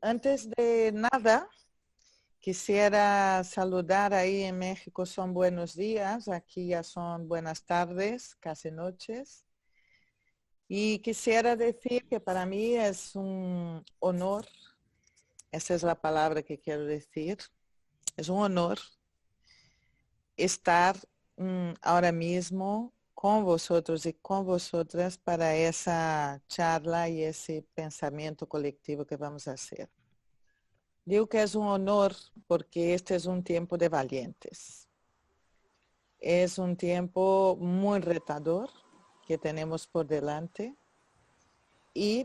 Antes de nada, quisiera saludar ahí en México son buenos días, aquí ya son buenas tardes, casi noches. Y quisiera decir que para mí es un honor, esa es la palabra que quiero decir, es un honor estar ahora mismo con vosotros y con vosotras para esa charla y ese pensamiento colectivo que vamos a hacer. Digo que es un honor porque este es un tiempo de valientes. Es un tiempo muy retador que tenemos por delante y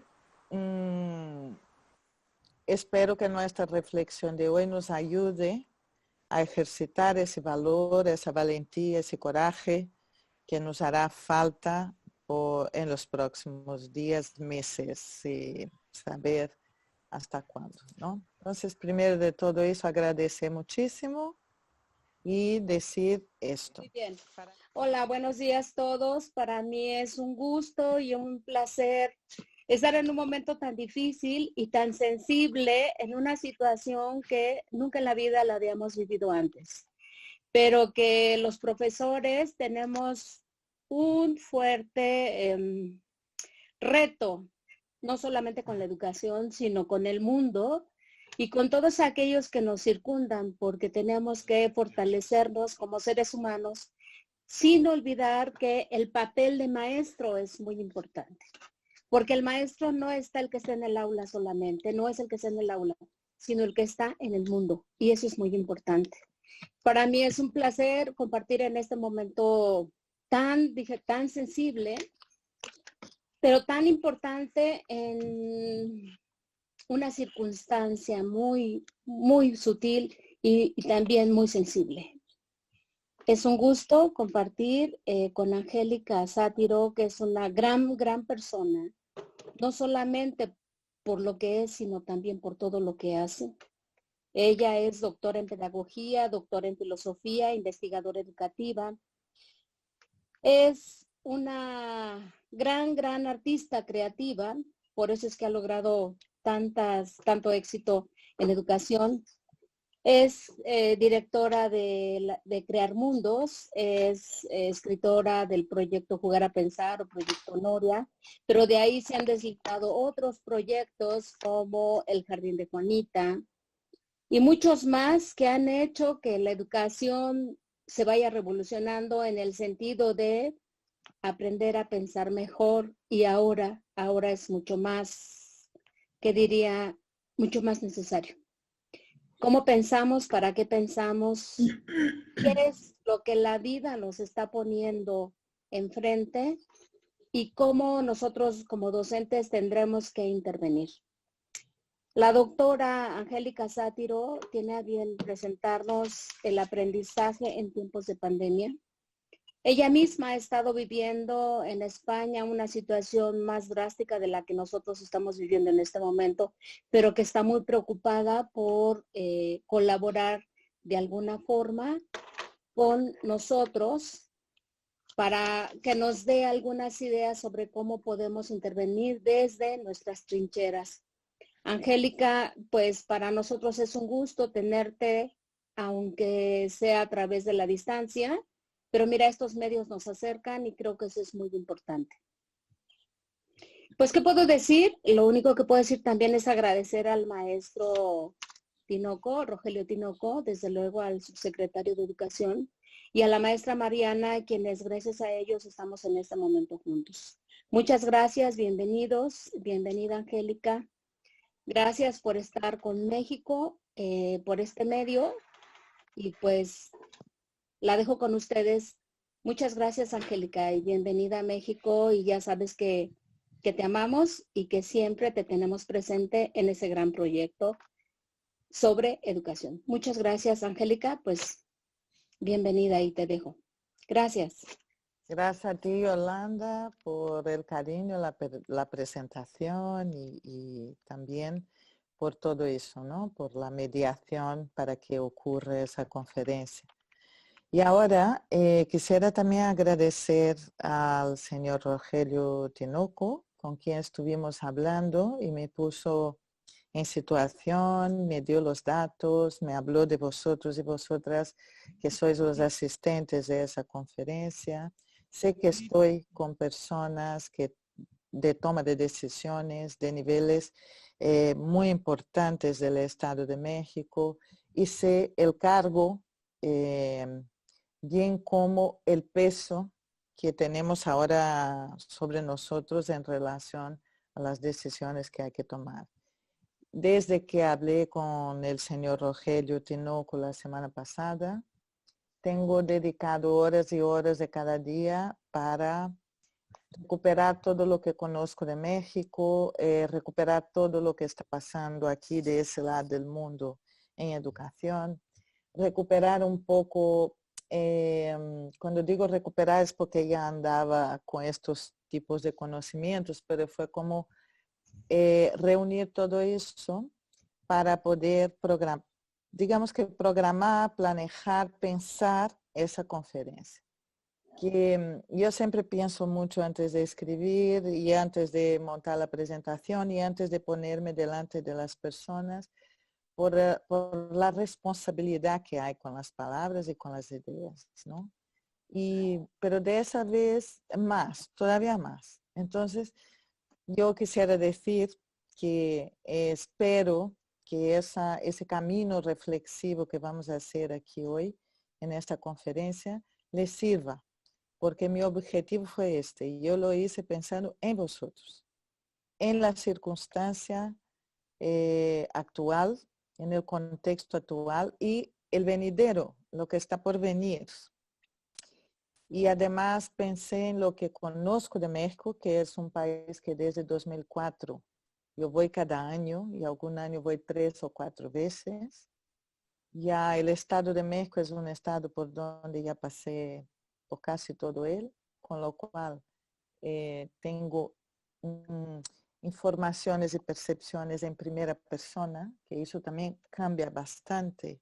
espero que nuestra reflexión de hoy nos ayude a ejercitar ese valor, esa valentía, ese coraje que nos hará falta en los próximos días, meses, y saber hasta cuándo, ¿no? Entonces, primero de todo eso, agradecer muchísimo y decir esto. Muy bien. Hola, buenos días todos. Para mí es un gusto y un placer estar en un momento tan difícil y tan sensible en una situación que nunca en la vida la habíamos vivido antes, pero que los profesores tenemos un fuerte reto, no solamente con la educación, sino con el mundo y con todos aquellos que nos circundan, porque tenemos que fortalecernos como seres humanos, sin olvidar que el papel de maestro es muy importante, porque el maestro no está el que está en el aula solamente, no es el que está en el aula, sino el que está en el mundo, y eso es muy importante. Para mí es un placer compartir en este momento tan sensible, pero tan importante en una circunstancia muy, muy sutil y también muy sensible. Es un gusto compartir con Angélica Sátiro, que es una gran persona, no solamente por lo que es, sino también por todo lo que hace. Ella es doctora en pedagogía, doctora en filosofía, investigadora educativa. Es una gran artista creativa, por eso es que ha logrado tanto éxito en educación. Es directora de Crear Mundos, es escritora del proyecto Jugar a Pensar o Proyecto Noria, pero de ahí se han desligado otros proyectos como El Jardín de Juanita y muchos más que han hecho que la educación se vaya revolucionando en el sentido de aprender a pensar mejor y ahora es mucho más, que diría, mucho más necesario. ¿Cómo pensamos? ¿Para qué pensamos? ¿Qué es lo que la vida nos está poniendo enfrente? Y cómo nosotros como docentes tendremos que intervenir. La doctora Angélica Sátiro tiene a bien presentarnos el aprendizaje en tiempos de pandemia. Ella misma ha estado viviendo en España una situación más drástica de la que nosotros estamos viviendo en este momento, pero que está muy preocupada por colaborar de alguna forma con nosotros para que nos dé algunas ideas sobre cómo podemos intervenir desde nuestras trincheras. Angélica, pues para nosotros es un gusto tenerte, aunque sea a través de la distancia, pero mira, estos medios nos acercan y creo que eso es muy importante. Pues, ¿qué puedo decir? Lo único que puedo decir también es agradecer al maestro Tinoco, Rogelio Tinoco, desde luego al subsecretario de Educación, y a la maestra Mariana, quienes gracias a ellos estamos en este momento juntos. Muchas gracias, bienvenidos, bienvenida Angélica. Gracias por estar con México, por este medio, y pues la dejo con ustedes. Muchas gracias, Angélica, y bienvenida a México, y ya sabes que te amamos y que siempre te tenemos presente en ese gran proyecto sobre educación. Muchas gracias, Angélica, pues bienvenida y te dejo. Gracias. Gracias a ti, Yolanda, por el cariño, la presentación y también por todo eso, ¿no? Por la mediación para que ocurra esa conferencia. Y ahora quisiera también agradecer al señor Rogelio Tinoco, con quien estuvimos hablando y me puso en situación, me dio los datos, me habló de vosotros y vosotras que sois los asistentes de esa conferencia. Sé que estoy con personas de toma de decisiones de niveles muy importantes del Estado de México y sé el cargo, bien como el peso que tenemos ahora sobre nosotros en relación a las decisiones que hay que tomar. Desde que hablé con el señor Rogelio Tinoco la semana pasada, tengo dedicado horas y horas de cada día para recuperar todo lo que conozco de México, recuperar todo lo que está pasando aquí de ese lado del mundo en educación, recuperar un poco, cuando digo recuperar es porque ya andaba con estos tipos de conocimientos, pero fue como reunir todo eso para poder programar, digamos que programar, planear, pensar esa conferencia. Que yo siempre pienso mucho antes de escribir y antes de montar la presentación y antes de ponerme delante de las personas por la responsabilidad que hay con las palabras y con las ideas, ¿no? Pero de esa vez más, todavía más. Entonces, yo quisiera decir que espero que ese camino reflexivo que vamos a hacer aquí hoy en esta conferencia les sirva, porque mi objetivo fue este y yo lo hice pensando en vosotros, en la circunstancia actual, en el contexto actual y el venidero, lo que está por venir. Y además pensé en lo que conozco de México, que es un país que desde 2004 yo voy cada año y algún año voy 3 o 4 veces. Ya el Estado de México es un estado por donde ya pasé por casi todo él, con lo cual tengo informaciones y percepciones en primera persona, que eso también cambia bastante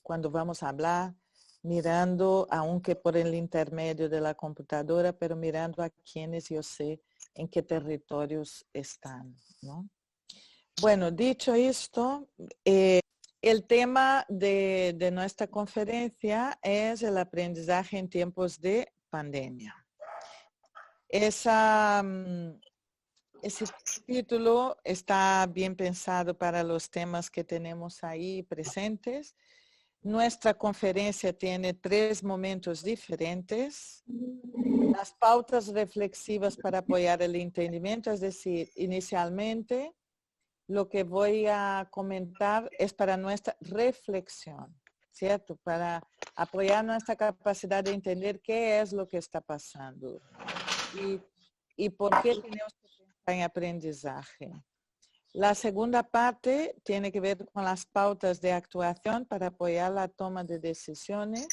cuando vamos a hablar, mirando, aunque por el intermedio de la computadora, pero mirando a quienes yo sé en qué territorios están, ¿no? Bueno, dicho esto, el tema de nuestra conferencia es el aprendizaje en tiempos de pandemia. Ese título está bien pensado para los temas que tenemos ahí presentes. Nuestra conferencia tiene 3 momentos diferentes. Las pautas reflexivas para apoyar el entendimiento, es decir, inicialmente lo que voy a comentar es para nuestra reflexión, ¿cierto? Para apoyar nuestra capacidad de entender qué es lo que está pasando y por qué tenemos que pensar en aprendizaje. La segunda parte tiene que ver con las pautas de actuación para apoyar la toma de decisiones.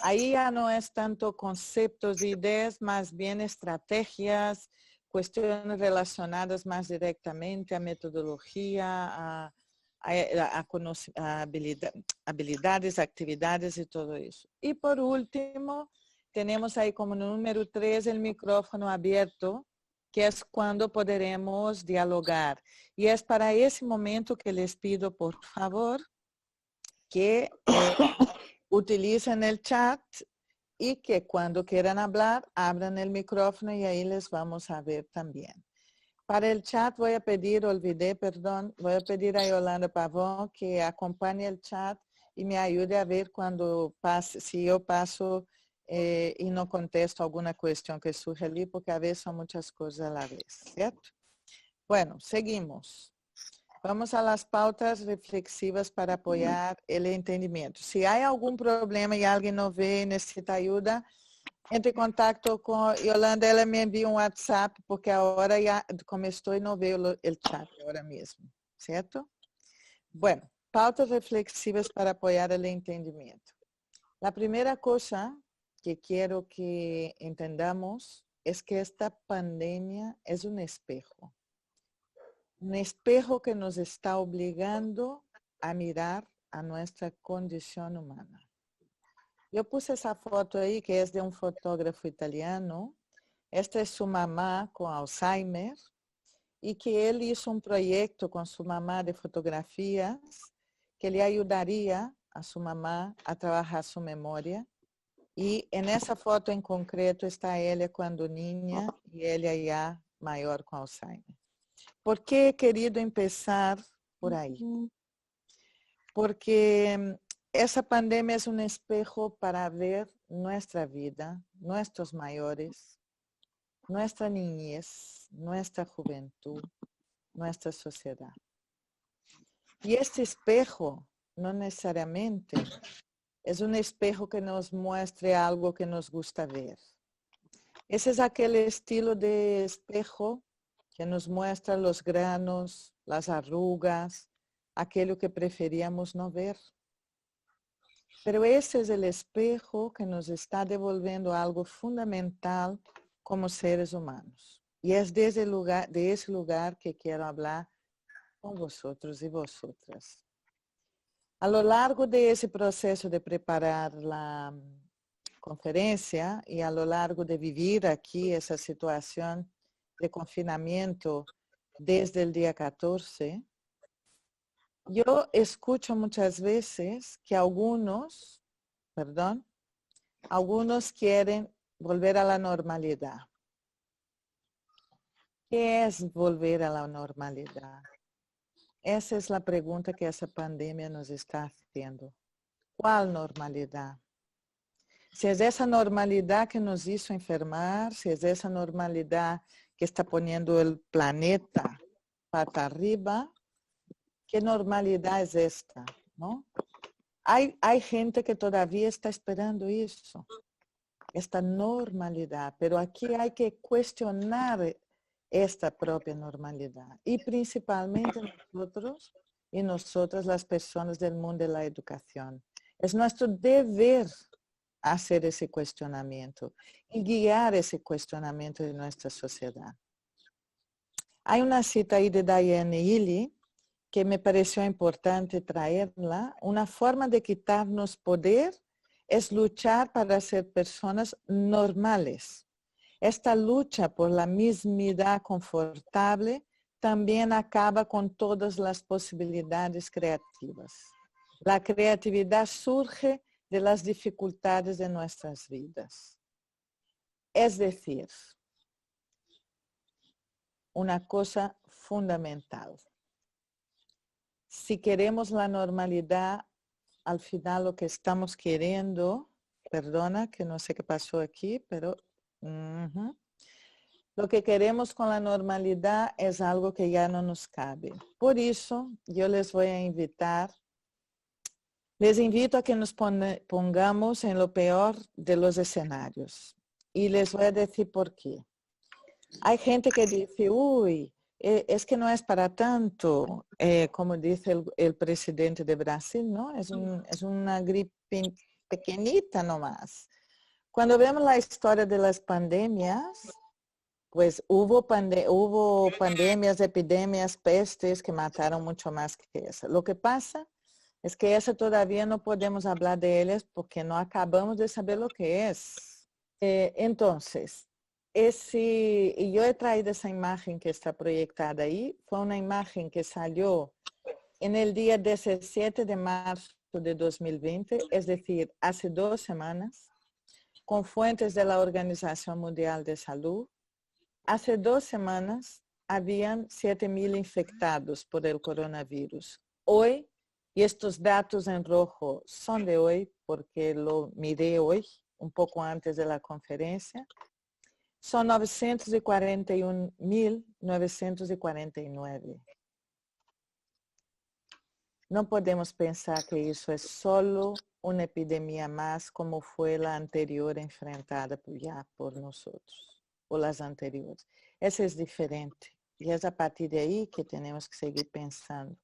Ahí ya no es tanto conceptos e ideas, más bien estrategias, cuestiones relacionadas más directamente a metodología, a habilidades, actividades y todo eso. Y por último, tenemos ahí como número 3 el micrófono abierto, que es cuando podremos dialogar. Y es para ese momento que les pido, por favor, que utilicen el chat y que cuando quieran hablar, abran el micrófono y ahí les vamos a ver también. Para el chat voy a pedir, voy a pedir a Yolanda Pavón que acompañe el chat y me ayude a ver cuando pase, si yo paso y no contesto alguna cuestión que surge allí, porque a veces son muchas cosas a la vez, ¿cierto? Bueno, seguimos. Vamos a las pautas reflexivas para apoyar el entendimiento. Si hay algún problema y alguien no ve y necesita ayuda, entre en contacto con Yolanda, ela me envía un WhatsApp, porque ahora ya, como estoy, no veo el chat ahora mismo, ¿cierto? Bueno, pautas reflexivas para apoyar el entendimiento. La primera cosa que quiero que entendamos es que esta pandemia es un espejo que nos está obligando a mirar a nuestra condición humana. Yo puse esa foto ahí que es de un fotógrafo italiano. Esta es su mamá con Alzheimer y que él hizo un proyecto con su mamá de fotografías que le ayudaría a su mamá a trabajar su memoria. Y en esa foto en concreto está ella cuando niña y ella ya mayor con Alzheimer. ¿Por qué he querido empezar por ahí? Porque esa pandemia es un espejo para ver nuestra vida, nuestros mayores, nuestra niñez, nuestra juventud, nuestra sociedad. Y este espejo no necesariamente es un espejo que nos muestre algo que nos gusta ver. Ese es aquel estilo de espejo que nos muestra los granos, las arrugas, aquello que preferíamos no ver. Pero ese es el espejo que nos está devolviendo algo fundamental como seres humanos. Y es de ese lugar que quiero hablar con vosotros y vosotras. A lo largo de ese proceso de preparar la conferencia y a lo largo de vivir aquí esa situación de confinamiento desde el día 14, yo escucho muchas veces que algunos quieren volver a la normalidad. ¿Qué es volver a la normalidad? Esa es la pregunta que esa pandemia nos está haciendo. ¿Cuál normalidad? Si es esa normalidad que nos hizo enfermar, si es esa normalidad que está poniendo el planeta pata arriba, ¿qué normalidad es esta? ¿No? Hay gente que todavía está esperando eso, esta normalidad, pero aquí hay que cuestionar esta propia normalidad y principalmente nosotros y nosotras las personas del mundo de la educación. Es nuestro deber hacer ese cuestionamiento y guiar ese cuestionamiento de nuestra sociedad. Hay una cita ahí de Diane Ely que me pareció importante traerla. Una forma de quitarnos poder es luchar para ser personas normales. Esta lucha por la mismidad confortable también acaba con todas las posibilidades creativas. La creatividad surge de las dificultades de nuestras vidas. Es decir, una cosa fundamental. Si queremos la normalidad, al final lo que estamos queriendo, perdona que no sé qué pasó aquí, pero lo que queremos con la normalidad es algo que ya no nos cabe. Por eso yo les voy a invitar. Les invito a que nos pongamos en lo peor de los escenarios. Y les voy a decir por qué. Hay gente que dice, uy, es que no es para tanto, como dice el presidente de Brasil, ¿no? Es una gripe pequeñita nomás. Cuando vemos la historia de las pandemias, pues hubo pandemias, epidemias, pestes que mataron mucho más que esa. Lo que pasa es que esa todavía no podemos hablar de ellas porque no acabamos de saber lo que es. Entonces, y yo he traído esa imagen que está proyectada ahí. Fue una imagen que salió en el día 17 de marzo de 2020, es decir, hace 2 semanas, con fuentes de la Organización Mundial de Salud. Hace 2 semanas habían 7,000 infectados por el coronavirus. Hoy, y estos datos en rojo son de hoy porque lo miré hoy, un poco antes de la conferencia, son 941,949. No podemos pensar que eso es solo una epidemia más como fue la anterior enfrentada ya por nosotros, o las anteriores. Esa es diferente y es a partir de ahí que tenemos que seguir pensando.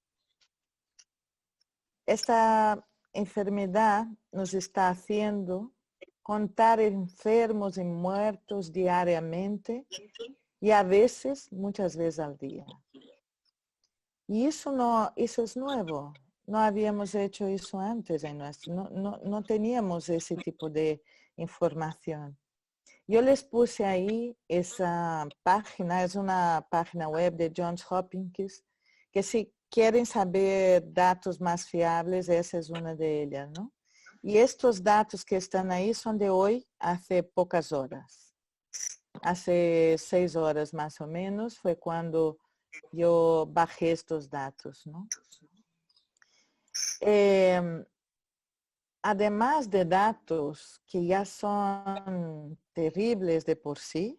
Esta enfermedad nos está haciendo contar enfermos y muertos diariamente y a veces, muchas veces al día. Y eso es nuevo. No habíamos hecho eso antes en no teníamos ese tipo de información. Yo les puse ahí esa página, es una página web de Johns Hopkins, que si quieren saber datos más fiables, esa es una de ellas, ¿no? Y estos datos que están ahí son de hoy, hace pocas horas. Hace 6 horas más o menos fue cuando yo bajé estos datos, ¿no? Además de datos que ya son terribles de por sí,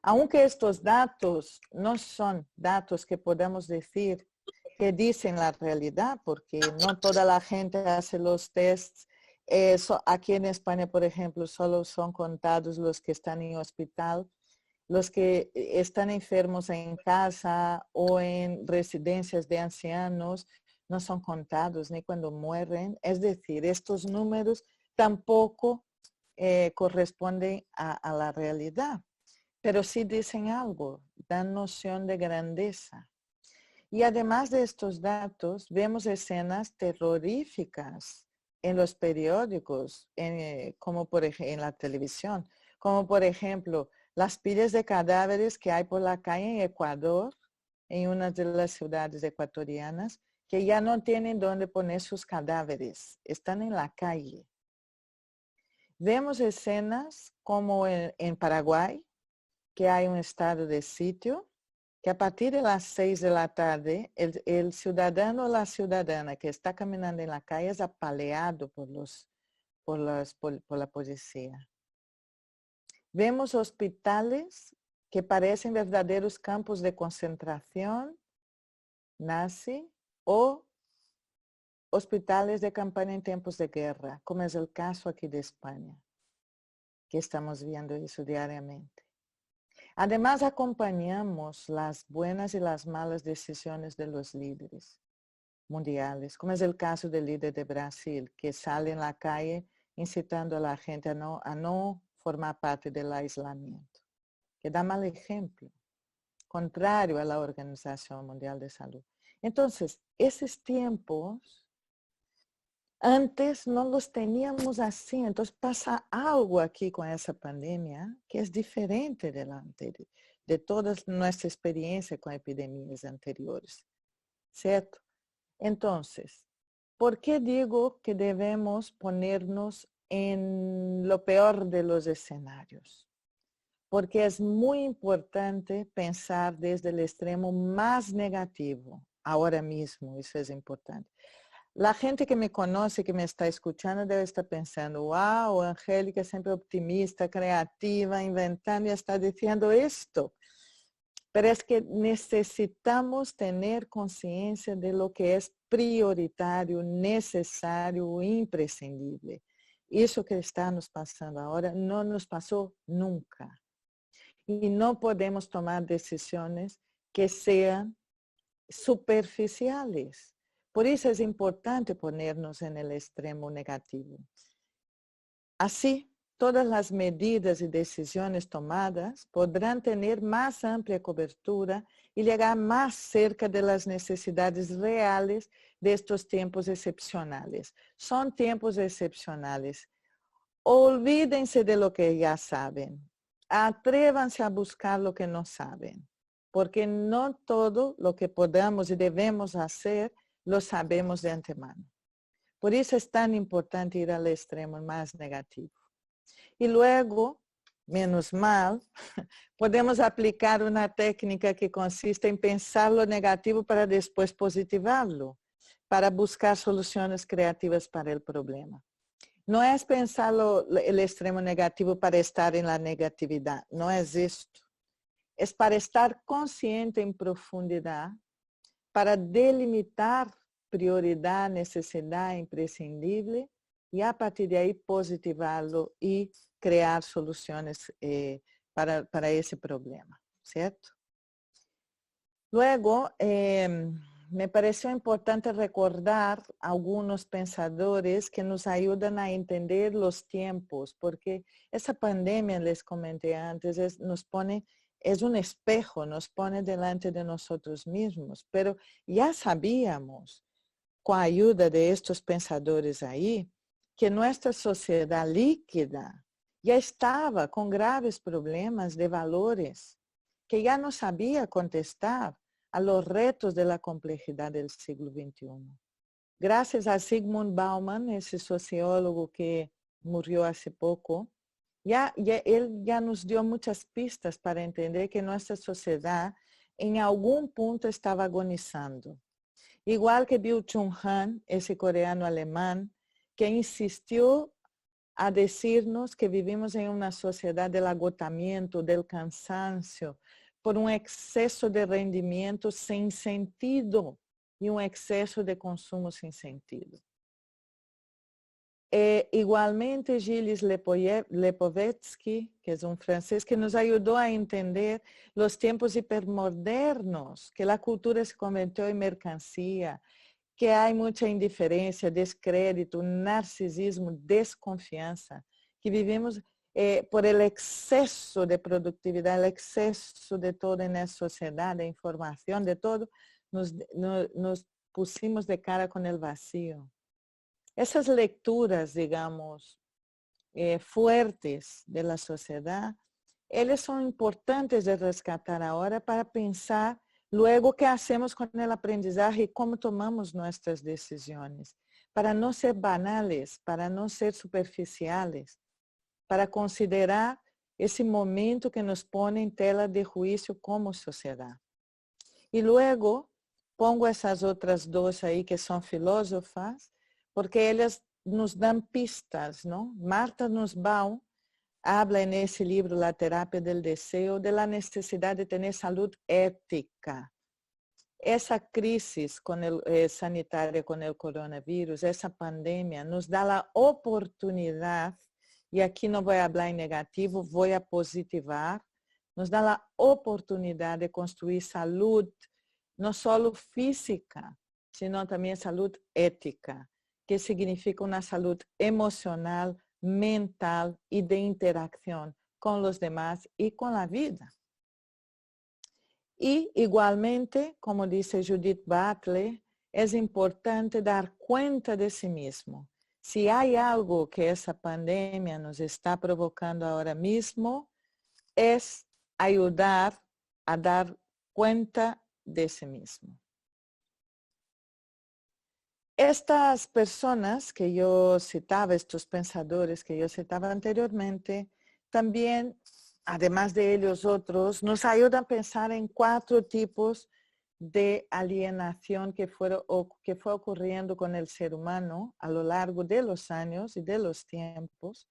aunque estos datos no son datos que podamos decir que dicen la realidad, porque no toda la gente hace los tests. Aquí en España, por ejemplo, solo son contados los que están en hospital, los que están enfermos en casa o en residencias de ancianos, no son contados ni cuando mueren. Es decir, estos números tampoco corresponden a la realidad, pero sí dicen algo, dan noción de grandeza. Y además de estos datos, vemos escenas terroríficas en los periódicos, como por ejemplo en la televisión, como por ejemplo las pilas de cadáveres que hay por la calle en Ecuador, en una de las ciudades ecuatorianas, que ya no tienen dónde poner sus cadáveres, están en la calle. Vemos escenas como en Paraguay, que hay un estado de sitio, que a partir de las 6 de la tarde, el ciudadano o la ciudadana que está caminando en la calle es apaleado por la policía. Vemos hospitales que parecen verdaderos campos de concentración nazi o hospitales de campaña en tiempos de guerra, como es el caso aquí de España, que estamos viendo eso diariamente. Además, acompañamos las buenas y las malas decisiones de los líderes mundiales, como es el caso del líder de Brasil, que sale en la calle incitando a la gente a no formar parte del aislamiento, que da mal ejemplo, contrario a la Organización Mundial de Salud. Entonces, esos tiempos antes no los teníamos así, entonces pasa algo aquí con esa pandemia que es diferente de toda nuestra experiencia con epidemias anteriores, ¿cierto? Entonces, ¿por qué digo que debemos ponernos en lo peor de los escenarios? Porque es muy importante pensar desde el extremo más negativo, ahora mismo, eso es importante. La gente que me conoce, que me está escuchando, debe estar pensando, wow, Angélica es siempre optimista, creativa, inventando y está diciendo esto. Pero es que necesitamos tener conciencia de lo que es prioritario, necesario, imprescindible. Eso que está nos pasando ahora no nos pasó nunca. Y no podemos tomar decisiones que sean superficiales. Por eso es importante ponernos en el extremo negativo. Así, todas las medidas y decisiones tomadas podrán tener más amplia cobertura y llegar más cerca de las necesidades reales de estos tiempos excepcionales. Son tiempos excepcionales. Olvídense de lo que ya saben. Atrévanse a buscar lo que no saben, porque no todo lo que podamos y debemos hacer lo sabemos de antemano. Por eso es tan importante ir al extremo más negativo. Y luego, menos mal, podemos aplicar una técnica que consiste en pensar lo negativo para después positivarlo, para buscar soluciones creativas para el problema. No es pensar el extremo negativo para estar en la negatividad, no es esto. Es para estar consciente en profundidad, para delimitar prioridad, necesidad imprescindible y a partir de ahí positivarlo y crear soluciones para ese problema, ¿cierto? Luego, me pareció importante recordar algunos pensadores que nos ayudan a entender los tiempos, porque esa pandemia, les comenté antes, es un espejo, nos pone delante de nosotros mismos, pero ya sabíamos, con ayuda de estos pensadores ahí, que nuestra sociedad líquida ya estaba con graves problemas de valores, que ya no sabía contestar a los retos de la complejidad del siglo XXI. Gracias a Zygmunt Bauman, ese sociólogo que murió hace poco, él ya nos dio muchas pistas para entender que nuestra sociedad en algún punto estaba agonizando. Igual que Byung-Chul Han, ese coreano alemán, que insistió a decirnos que vivimos en una sociedad del agotamiento, del cansancio, por un exceso de rendimiento sin sentido y un exceso de consumo sin sentido. Igualmente, Gilles Lipovetsky, que es un francés, que nos ayudó a entender los tiempos hipermodernos, que la cultura se convirtió en mercancía, que hay mucha indiferencia, descrédito, narcisismo, desconfianza, que vivimos por el exceso de productividad, el exceso de todo en la sociedad, de información, de todo, nos pusimos de cara con el vacío. Esas lecturas, digamos, fuertes de la sociedad, ellas son importantes de rescatar ahora para pensar luego qué hacemos con el aprendizaje y cómo tomamos nuestras decisiones, para no ser banales, para no ser superficiales, para considerar ese momento que nos pone en tela de juicio como sociedad. Y luego pongo esas otras dos ahí que son filósofas, porque ellas nos dan pistas, ¿no? Martha Nussbaum habla en ese libro, La terapia del deseo, de la necesidad de tener salud ética. Esa crisis sanitaria con el coronavirus, esa pandemia, nos da la oportunidad, y aquí no voy a hablar en negativo, voy a positivar, nos da la oportunidad de construir salud, no solo física, sino también salud ética, que significa una salud emocional, mental y de interacción con los demás y con la vida. Y igualmente, como dice Judith Butler, es importante dar cuenta de sí mismo. Si hay algo que esa pandemia nos está provocando ahora mismo, es ayudar a dar cuenta de sí mismo. Estas personas que yo citaba, estos pensadores que yo citaba anteriormente, también, además de ellos otros, nos ayudan a pensar en 4 tipos de alienación que fue ocurriendo con el ser humano a lo largo de los años y de los tiempos,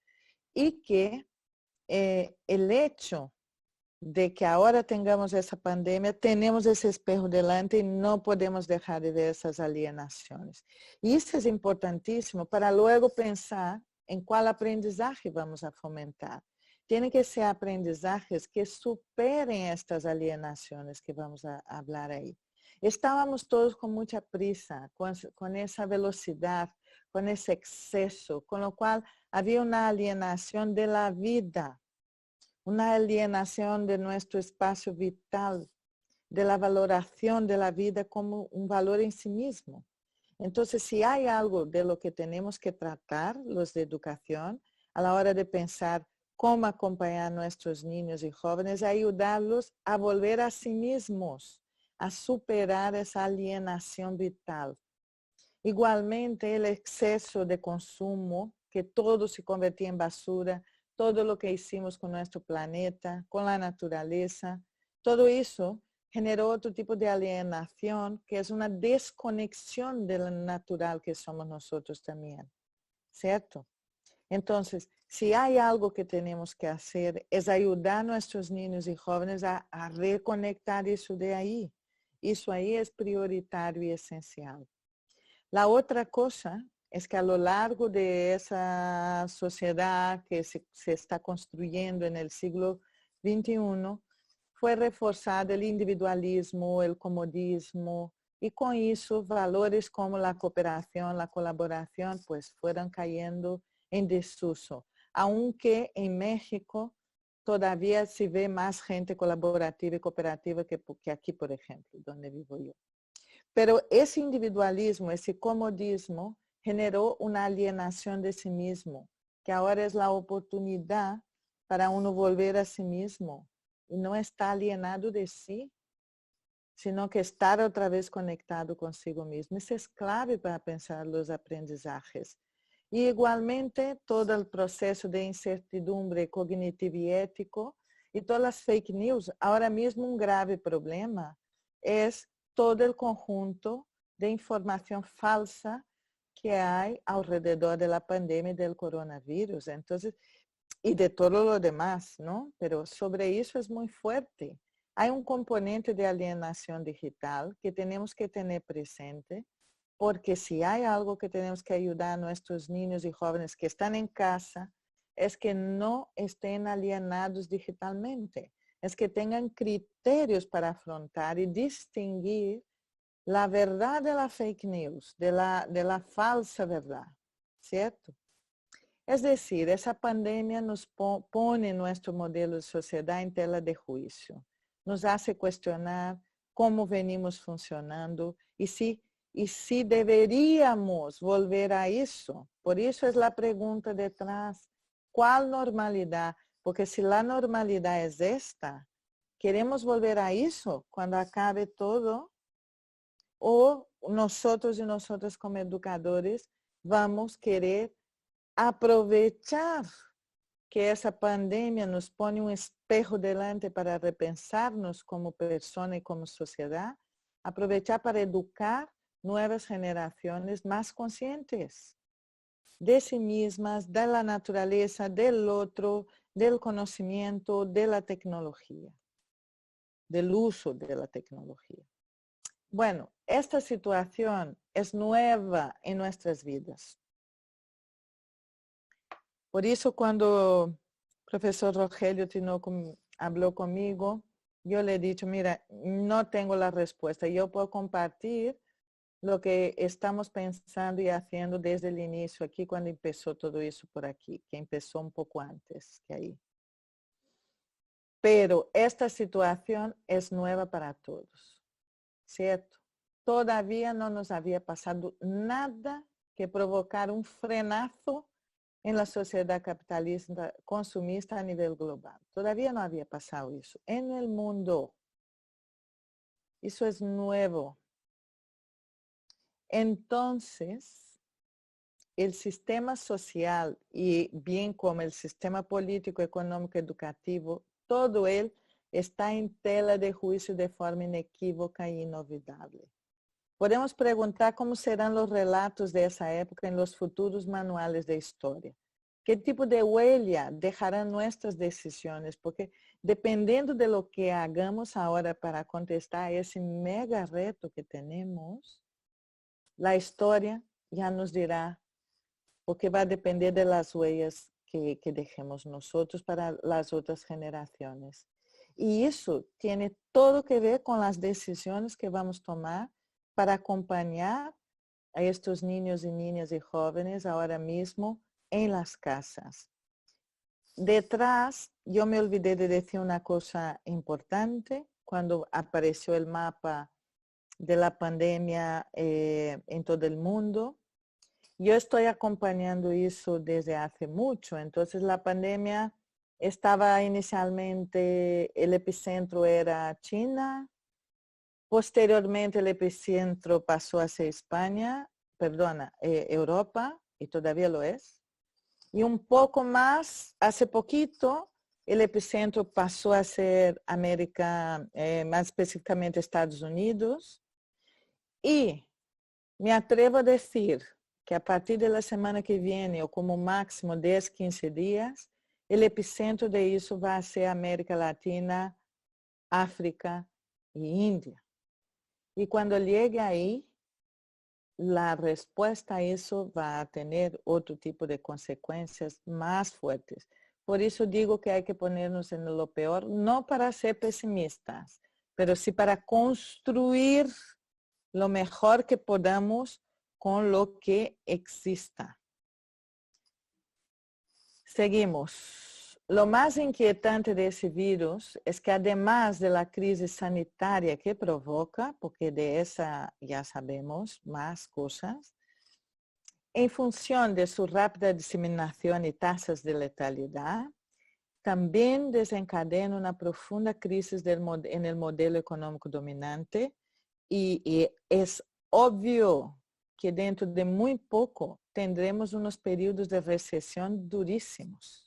y que el hecho de que ahora tengamos esa pandemia, tenemos ese espejo delante y no podemos dejar de ver esas alienaciones. Y esto es importantísimo para luego pensar en cuál aprendizaje vamos a fomentar. Tienen que ser aprendizajes que superen estas alienaciones que vamos a hablar ahí. Estábamos todos con mucha prisa, con esa velocidad, con ese exceso, con lo cual había una alienación de la vida, una alienación de nuestro espacio vital, de la valoración de la vida como un valor en sí mismo. Entonces, si hay algo de lo que tenemos que tratar los de educación a la hora de pensar cómo acompañar a nuestros niños y jóvenes, ayudarlos a volver a sí mismos, a superar esa alienación vital. Igualmente, el exceso de consumo, que todo se convertía en basura, todo lo que hicimos con nuestro planeta, con la naturaleza, todo eso generó otro tipo de alienación, que es una desconexión de lo natural que somos nosotros también, ¿cierto? Entonces, si hay algo que tenemos que hacer, es ayudar a nuestros niños y jóvenes a reconectar eso de ahí. Eso ahí es prioritario y esencial. La otra cosa es que a lo largo de esa sociedad que se está construyendo en el siglo XXI, fue reforzado el individualismo, el comodismo, y con eso valores como la cooperación, la colaboración, pues fueron cayendo en desuso. Aunque en México todavía se ve más gente colaborativa y cooperativa que aquí, por ejemplo, donde vivo yo. Pero ese individualismo, ese comodismo, generó una alienación de sí mismo, que ahora es la oportunidad para uno volver a sí mismo y no estar alienado de sí, sino que estar otra vez conectado consigo mismo. Eso es clave para pensar los aprendizajes. Y igualmente todo el proceso de incertidumbre cognitivo y ético y todas las fake news. Ahora mismo un grave problema es todo el conjunto de información falsa que hay alrededor de la pandemia del coronavirus. Entonces, y de todo lo demás, ¿no? Pero sobre eso es muy fuerte. Hay un componente de alienación digital que tenemos que tener presente, porque si hay algo que tenemos que ayudar a nuestros niños y jóvenes que están en casa, es que no estén alienados digitalmente, es que tengan criterios para afrontar y distinguir la verdad de la fake news, de la falsa verdad, ¿cierto? Es decir, esa pandemia nos pone nuestro modelo de sociedad en tela de juicio, nos hace cuestionar cómo venimos funcionando y si deberíamos volver a eso. Por eso es la pregunta detrás, ¿cuál normalidad? Porque si la normalidad es esta, ¿queremos volver a eso cuando acabe todo? ¿O nosotros y nosotras como educadores vamos a querer aprovechar que esa pandemia nos pone un espejo delante para repensarnos como persona y como sociedad, aprovechar para educar nuevas generaciones más conscientes de sí mismas, de la naturaleza, del otro, del conocimiento, de la tecnología, del uso de la tecnología. Bueno, esta situación es nueva en nuestras vidas. Por eso cuando el profesor Rogelio Tinoco habló conmigo, yo le he dicho, mira, no tengo la respuesta. Yo puedo compartir lo que estamos pensando y haciendo desde el inicio aquí, cuando empezó todo eso por aquí, que empezó un poco antes que ahí. Pero esta situación es nueva para todos, ¿cierto? Todavía no nos había pasado nada que provocar un frenazo en la sociedad capitalista consumista a nivel global. Todavía no había pasado eso. En el mundo, eso es nuevo. Entonces, el sistema social y bien como el sistema político, económico, educativo, todo él está en tela de juicio de forma inequívoca e inolvidable. Podemos preguntar cómo serán los relatos de esa época en los futuros manuales de historia. ¿Qué tipo de huella dejarán nuestras decisiones? Porque dependiendo de lo que hagamos ahora para contestar a ese mega reto que tenemos, la historia ya nos dirá, porque va a depender de las huellas que dejemos nosotros para las otras generaciones. Y eso tiene todo que ver con las decisiones que vamos a tomar para acompañar a estos niños y niñas y jóvenes ahora mismo en las casas. Detrás, yo me olvidé de decir una cosa importante cuando apareció el mapa de la pandemia en todo el mundo. Yo estoy acompañando eso desde hace mucho, entonces la pandemia estaba inicialmente, el epicentro era China, posteriormente el epicentro pasó a ser Europa, y todavía lo es. Y un poco más, hace poquito, el epicentro pasó a ser América, más específicamente Estados Unidos. Y me atrevo a decir que a partir de la semana que viene, o como máximo 10, 15 días, el epicentro de eso va a ser América Latina, África y India. Y cuando llegue ahí, la respuesta a eso va a tener otro tipo de consecuencias más fuertes. Por eso digo que hay que ponernos en lo peor, no para ser pesimistas, pero sí para construir lo mejor que podamos con lo que exista. Seguimos. Lo más inquietante de ese virus es que además de la crisis sanitaria que provoca, porque de esa ya sabemos más cosas, en función de su rápida diseminación y tasas de letalidad, también desencadena una profunda crisis en el modelo económico dominante y es obvio que dentro de muy poco tendremos unos periodos de recesión durísimos.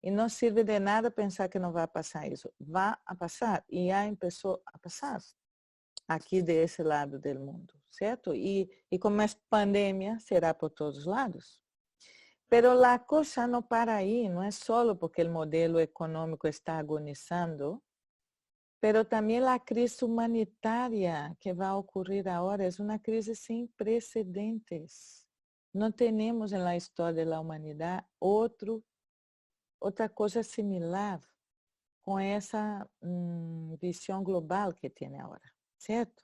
Y no sirve de nada pensar que no va a pasar eso. Va a pasar y ya empezó a pasar aquí de ese lado del mundo, ¿cierto? Y como es pandemia, será por todos lados. Pero la cosa no para ahí, no es solo porque el modelo económico está agonizando, pero también la crisis humanitaria que va a ocurrir ahora es una crisis sin precedentes. No tenemos en la historia de la humanidad otra cosa similar con esa visión global que tiene ahora, ¿cierto?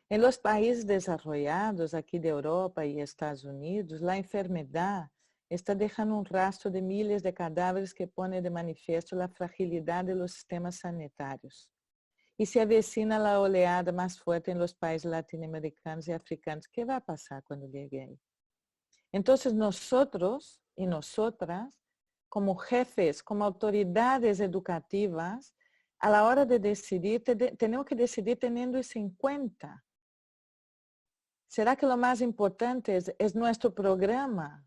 En los países desarrollados, aquí de Europa y Estados Unidos, la enfermedad está dejando un rastro de miles de cadáveres que pone de manifiesto la fragilidad de los sistemas sanitarios. Y se avecina la oleada más fuerte en los países latinoamericanos y africanos. ¿Qué va a pasar cuando llegue ahí? Entonces nosotros y nosotras, como jefes, como autoridades educativas, a la hora de decidir, tenemos que decidir teniendo eso en cuenta. ¿Será que lo más importante es nuestro programa?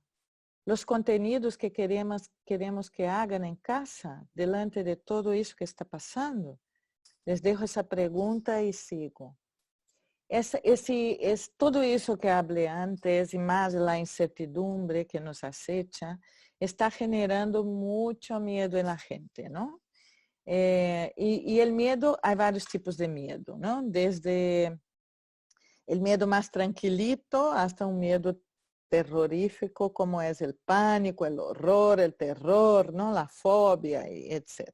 Los contenidos que queremos que hagan en casa, delante de todo eso que está pasando. Les dejo esa pregunta y sigo. Todo eso que hablé antes y más la incertidumbre que nos acecha, está generando mucho miedo en la gente, ¿no? Y el miedo, hay varios tipos de miedo, ¿no? Desde el miedo más tranquilito hasta un miedo terrorífico como es el pánico, el horror, el terror, ¿no? La fobia, etc.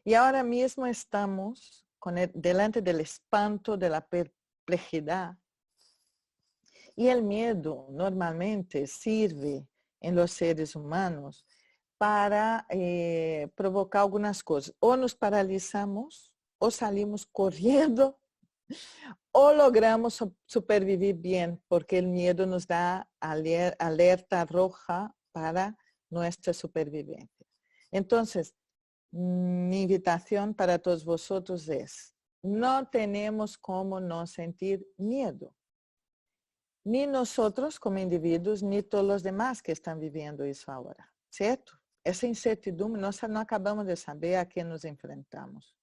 Y ahora mismo estamos delante del espanto, de la perplejidad. Y el miedo normalmente sirve en los seres humanos para provocar algunas cosas. O nos paralizamos, o salimos corriendo, o logramos supervivir bien, porque el miedo nos da alerta roja para nuestra supervivencia. Entonces, mi invitación para todos vosotros es, no tenemos cómo no sentir miedo. Ni nosotros como individuos, ni todos los demás que están viviendo eso ahora, ¿cierto? Esa incertidumbre, nós no acabamos de saber a qué nos enfrentamos.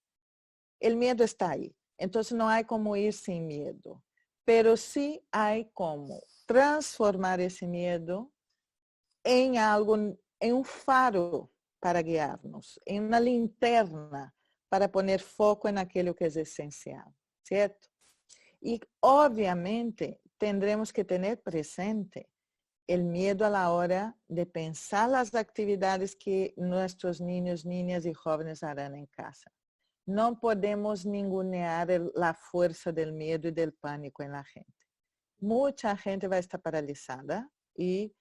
El miedo está ahí, entonces no hay como ir sin miedo, pero sí hay como transformar ese miedo en algo, en un faro para guiarnos, en una linterna para poner foco en aquello que es esencial, ¿cierto? Y obviamente tendremos que tener presente el miedo a la hora de pensar las actividades que nuestros niños, niñas y jóvenes harán en casa. No podemos ningunear la fuerza del miedo y del pánico en la gente. Mucha gente va a estar paralizada y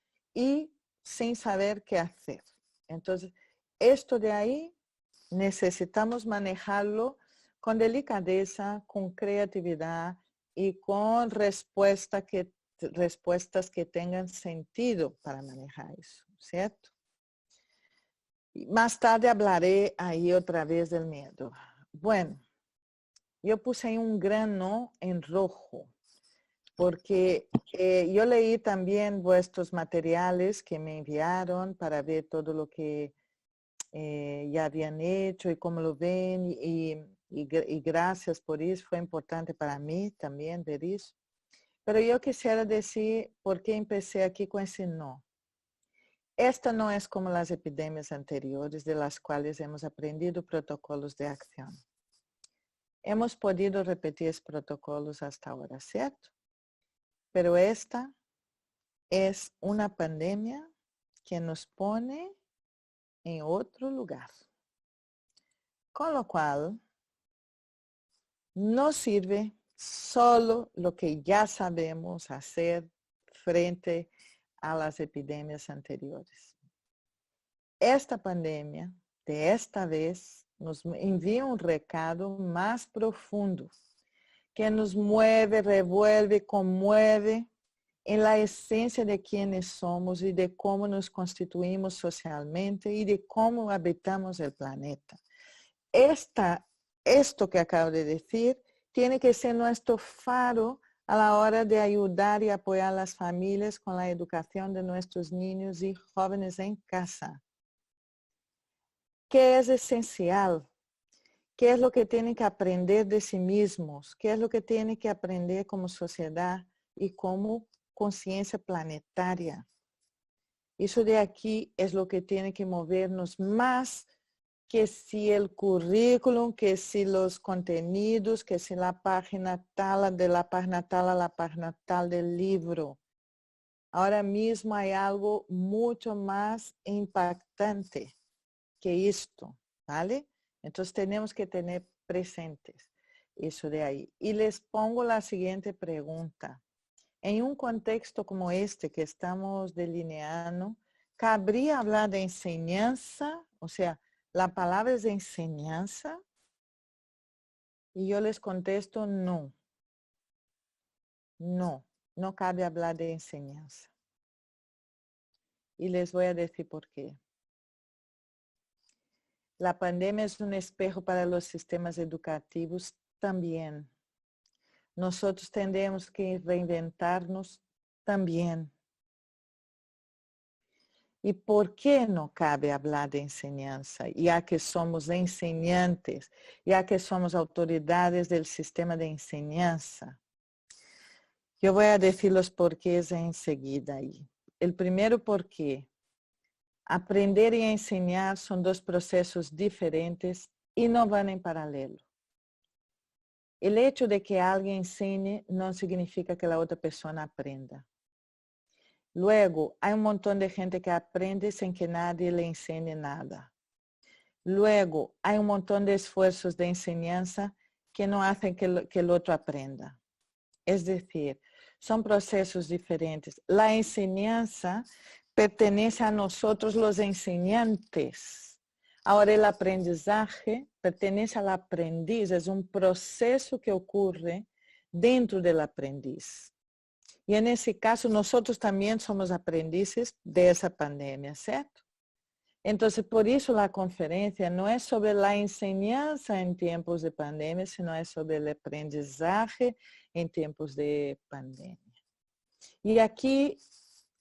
sin saber qué hacer. Entonces, esto de ahí necesitamos manejarlo con delicadeza, con creatividad y con respuestas que tengan sentido para manejar eso, ¿cierto? Más tarde hablaré ahí otra vez del miedo. Bueno, yo puse ahí un gran no en rojo, porque yo leí también vuestros materiales que me enviaron para ver todo lo que ya habían hecho y cómo lo ven y gracias por eso, fue importante para mí también ver eso. Pero yo quisiera decir por qué empecé aquí con ese no. Esta no es como las epidemias anteriores de las cuales hemos aprendido protocolos de acción. Hemos podido repetir esos protocolos hasta ahora, ¿cierto? Pero esta es una pandemia que nos pone en otro lugar. Con lo cual, no sirve solo lo que ya sabemos hacer frente a las epidemias anteriores. Esta pandemia, de esta vez, nos envía un recado más profundo que nos mueve, revuelve, conmueve en la esencia de quiénes somos y de cómo nos constituimos socialmente y de cómo habitamos el planeta. Esto que acabo de decir tiene que ser nuestro faro a la hora de ayudar y apoyar a las familias con la educación de nuestros niños y jóvenes en casa. ¿Qué es esencial? ¿Qué es lo que tienen que aprender de sí mismos? ¿Qué es lo que tienen que aprender como sociedad y como conciencia planetaria? Eso de aquí es lo que tiene que movernos más que si el currículum, que si los contenidos, que si la página tal, de la página tal a la página tal del libro. Ahora mismo hay algo mucho más impactante que esto, ¿vale? Entonces tenemos que tener presentes eso de ahí. Y les pongo la siguiente pregunta. En un contexto como este que estamos delineando, ¿cabría hablar de enseñanza? O sea, la palabra es enseñanza. Y yo les contesto no. No, no cabe hablar de enseñanza. Y les voy a decir por qué. La pandemia es un espejo para los sistemas educativos también. Nosotros tendremos que reinventarnos también. ¿Y por qué no cabe hablar de enseñanza? Ya que somos enseñantes, ya que somos autoridades del sistema de enseñanza. Yo voy a decir los porqués enseguida ahí. El primero porqué. Aprender y enseñar son dos procesos diferentes y no van en paralelo. El hecho de que alguien enseñe no significa que la otra persona aprenda. Luego, hay un montón de gente que aprende sin que nadie le enseñe nada. Luego, hay un montón de esfuerzos de enseñanza que no hacen que el otro aprenda. Es decir, son procesos diferentes. La enseñanza pertenece a nosotros los enseñantes. Ahora el aprendizaje pertenece al aprendiz, es un proceso que ocurre dentro del aprendiz. Y en ese caso nosotros también somos aprendices de esa pandemia, ¿cierto? Entonces, por eso la conferencia no es sobre la enseñanza en tiempos de pandemia, sino es sobre el aprendizaje en tiempos de pandemia. Y aquí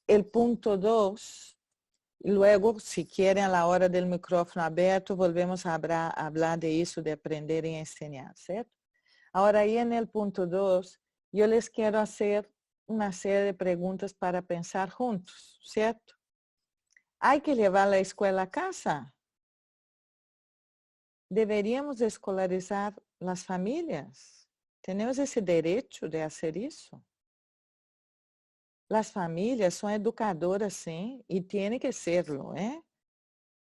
el punto 2, luego, si quieren, a la hora del micrófono abierto, volvemos a hablar de eso, de aprender y enseñar, ¿cierto? Ahora, ahí en el punto 2, yo les quiero hacer una serie de preguntas para pensar juntos, ¿cierto? ¿Hay que llevar la escuela a casa? Deberíamos escolarizar las familias. Tenemos ese derecho de hacer eso. Las familias son educadoras, sí, y tiene que serlo, ¿eh?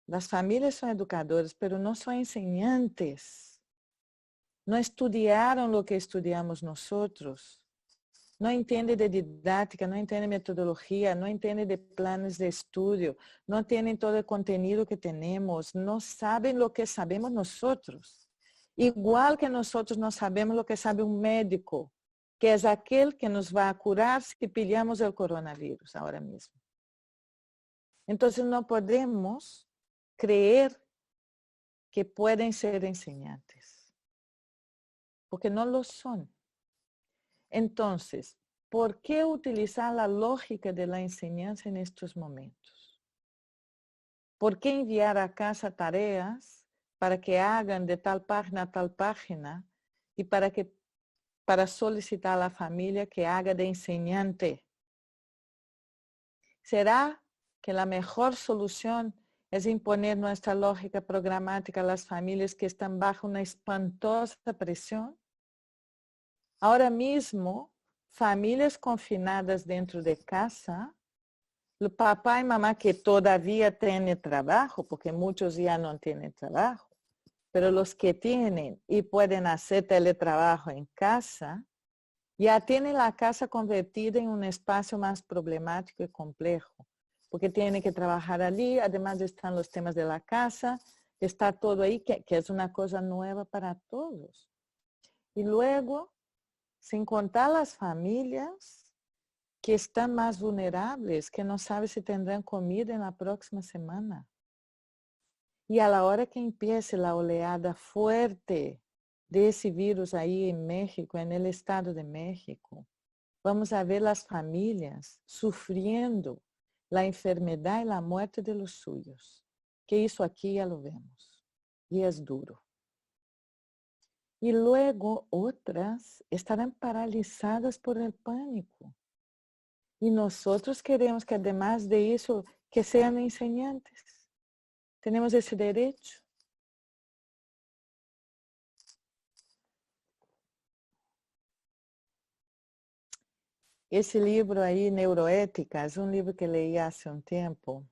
Las familias son educadoras, pero no son enseñantes. No estudiaron lo que estudiamos nosotros. No entiende de didáctica, no entiende metodología, no entiende de planes de estudio, no tienen todo el contenido que tenemos, no saben lo que sabemos nosotros. Igual que nosotros no sabemos lo que sabe un médico, que es aquel que nos va a curar si pillamos el coronavirus ahora mismo. Entonces no podemos creer que pueden ser enseñantes, porque no lo son. Entonces, ¿por qué utilizar la lógica de la enseñanza en estos momentos? ¿Por qué enviar a casa tareas para que hagan de tal página a tal página y para solicitar a la familia que haga de enseñante? ¿Será que la mejor solución es imponer nuestra lógica programática a las familias que están bajo una espantosa presión? Ahora mismo, familias confinadas dentro de casa, el papá y mamá que todavía tienen trabajo, porque muchos ya no tienen trabajo, pero los que tienen y pueden hacer teletrabajo en casa, ya tienen la casa convertida en un espacio más problemático y complejo, porque tienen que trabajar allí, además están los temas de la casa, está todo ahí, que es una cosa nueva para todos. Y luego, sin contar las familias que están más vulnerables, que no saben si tendrán comida en la próxima semana. Y a la hora que empiece la oleada fuerte de ese virus ahí en México, en el Estado de México, vamos a ver las familias sufriendo la enfermedad y la muerte de los suyos. Que eso aquí ya lo vemos. Y es duro. Y luego otras estarán paralizadas por el pánico. Y nosotros queremos que además de eso, que sean enseñantes. Tenemos ese derecho. Ese libro ahí, Neuroética, es un libro que leí hace un tiempo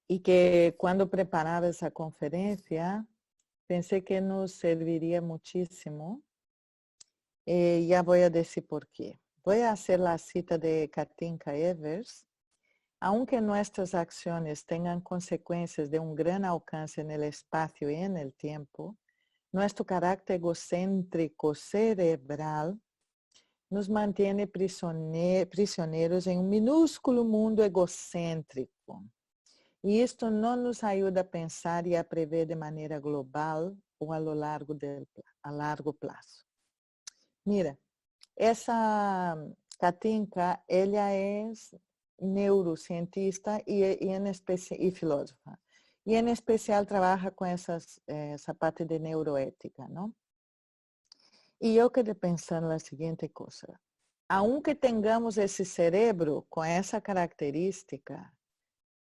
y que cuando preparaba esa conferencia pensé que nos serviría muchísimo. Ya voy a decir por qué. Voy a hacer la cita de Katinka Evers. Aunque nuestras acciones tengan consecuencias de un gran alcance en el espacio y en el tiempo, nuestro carácter egocéntrico cerebral nos mantiene prisioneros en un minúsculo mundo egocéntrico. Y esto no nos ayuda a pensar y a prever de manera global o a largo plazo. Mira, essa Katinka, ella es neurocientista y filósofa. Y en especial trabaja con esa parte de neuroética, ¿no? Y yo quedé pensando la siguiente cosa. Aunque tengamos ese cerebro con esa característica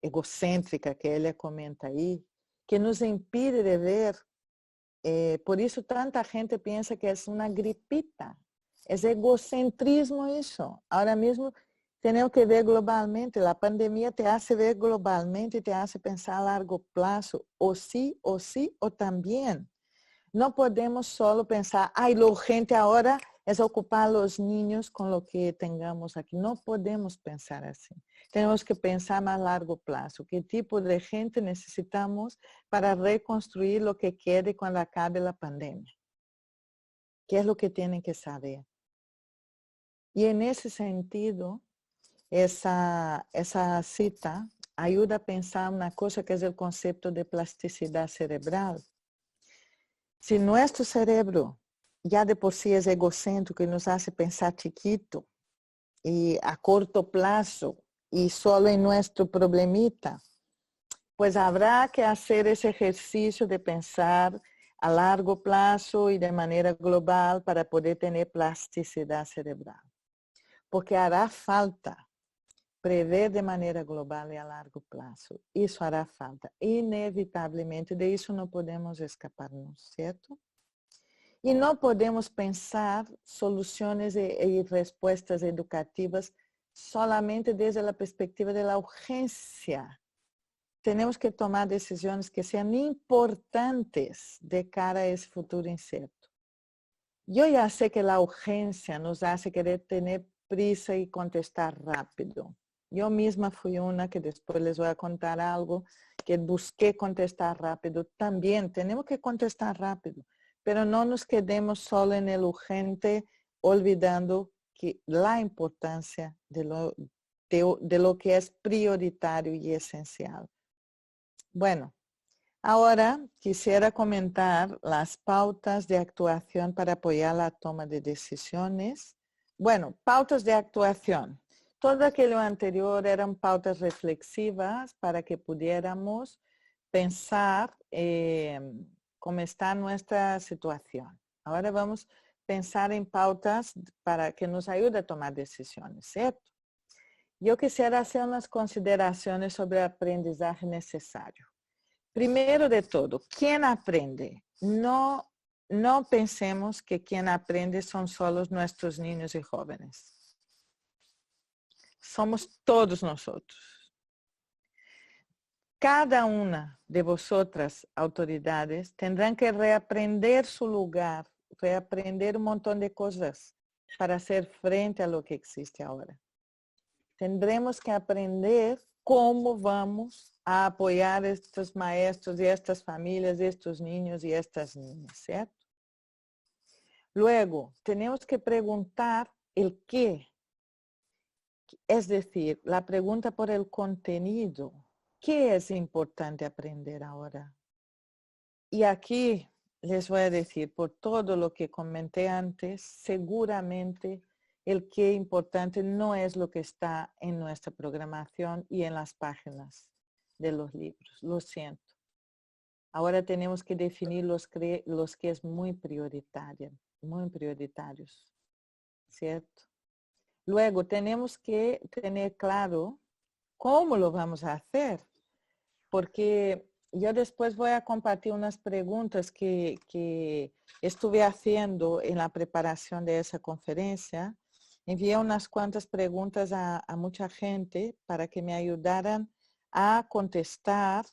egocéntrica que ella comenta ahí, que nos impide de ver, por eso tanta gente piensa que es una gripita. Es egocentrismo eso. Ahora mismo tenemos que ver globalmente. La pandemia te hace ver globalmente y te hace pensar a largo plazo. O sí, o también. No podemos solo pensar, ay, lo urgente ahora es ocupar a los niños con lo que tengamos aquí. No podemos pensar así. Tenemos que pensar más a largo plazo. ¿Qué tipo de gente necesitamos para reconstruir lo que quede cuando acabe la pandemia? ¿Qué es lo que tienen que saber? Y en ese sentido, esa cita ayuda a pensar una cosa que es el concepto de plasticidad cerebral. Si nuestro cerebro ya de por sí es egocéntrico y nos hace pensar chiquito y a corto plazo y solo en nuestro problemita, pues habrá que hacer ese ejercicio de pensar a largo plazo y de manera global para poder tener plasticidad cerebral. Porque hará falta prever de maneira global e a largo prazo. Isso hará falta, inevitavelmente, de isso não podemos escapar-nos, certo? E não podemos pensar soluções e respostas educativas solamente desde a perspectiva da urgência. Temos que tomar decisões que sejam importantes de cara a esse futuro incerto. Eu já sei que a urgência nos hace querer ter prisa e contestar rápido. Yo misma fui una que después les voy a contar algo que busqué contestar rápido. También tenemos que contestar rápido, pero no nos quedemos solo en el urgente, olvidando que la importancia de lo que es prioritario y esencial. Bueno, ahora quisiera comentar las pautas de actuación para apoyar la toma de decisiones. Bueno, pautas de actuación. Todo aquello anterior eran pautas reflexivas para que pudiéramos pensar cómo está nuestra situación. Ahora vamos a pensar en pautas para que nos ayude a tomar decisiones, ¿cierto? Yo quisiera hacer unas consideraciones sobre el aprendizaje necesario. Primero de todo, ¿quién aprende? No pensemos que quien aprende son solo nuestros niños y jóvenes. Somos todos nosotros. Cada una de vosotras, autoridades, tendrán que reaprender su lugar, reaprender un montón de cosas para hacer frente a lo que existe ahora. Tendremos que aprender cómo vamos a apoyar a estos maestros y a estas familias, a estos niños y a estas niñas, ¿cierto? Luego, tenemos que preguntar el qué. Es decir, la pregunta por el contenido. ¿Qué es importante aprender ahora? Y aquí les voy a decir, por todo lo que comenté antes, seguramente el qué importante no es lo que está en nuestra programación y en las páginas de los libros. Lo siento. Ahora tenemos que definir los que es muy prioritarios, ¿cierto? Luego tenemos que tener claro cómo lo vamos a hacer, porque yo después voy a compartir unas preguntas que estuve haciendo en la preparación de esa conferencia. Envié unas cuantas preguntas a mucha gente para que me ayudaran a contestar,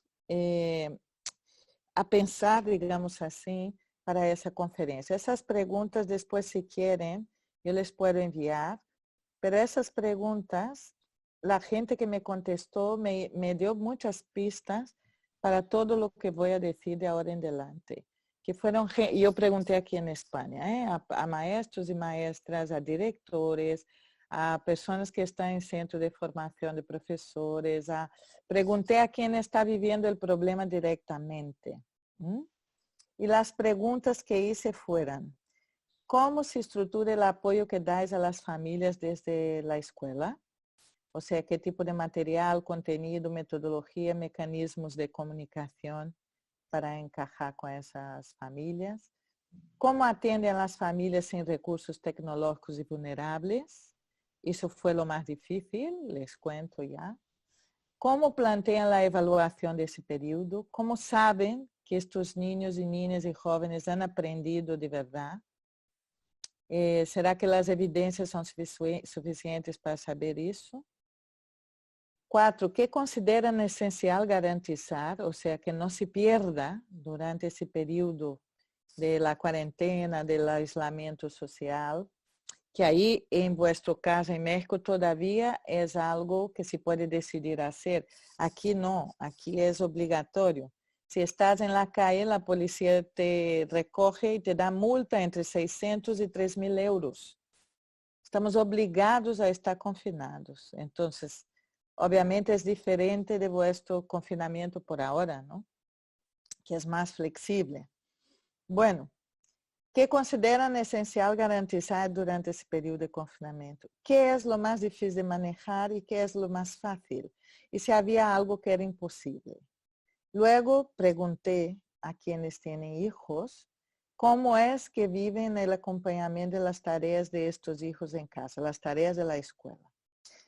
a pensar, digamos así, para esa conferencia. Esas preguntas después, si quieren, yo les puedo enviar, pero esas preguntas, la gente que me contestó me dio muchas pistas para todo lo que voy a decir de ahora en adelante. Que fueron, yo pregunté aquí en España, a maestros y maestras, a directores, a personas que están en centro de formación de profesores, pregunté a quién está viviendo el problema directamente. Y las preguntas que hice fueron: ¿cómo se estructura el apoyo que dais a las familias desde la escuela? O sea, ¿qué tipo de material, contenido, metodología, mecanismos de comunicación para encajar con esas familias? ¿Cómo atienden a las familias sin recursos tecnológicos y vulnerables? Eso fue lo más difícil, les cuento ya. ¿Cómo plantean la evaluación de ese periodo? ¿Cómo saben que estos niños y niñas y jóvenes han aprendido de verdad? ¿Será que las evidencias son suficientes para saber eso? 4, ¿qué consideran esencial garantizar? O sea, que no se pierda durante ese periodo de la cuarentena, del aislamiento social, que ahí en vuestro caso en México todavía es algo que se puede decidir hacer. Aquí no, aquí es obligatorio. Si estás en la calle, la policía te recoge y te da multa entre 600 y 3.000 euros. Estamos obligados a estar confinados. Entonces, obviamente es diferente de vuestro confinamiento por ahora, ¿no? Que es más flexible. Bueno, ¿qué consideran esencial garantizar durante ese periodo de confinamiento? ¿Qué es lo más difícil de manejar y qué es lo más fácil? Y si había algo que era imposible. Luego pregunté a quienes tienen hijos cómo es que viven el acompañamiento de las tareas de estos hijos en casa, las tareas de la escuela.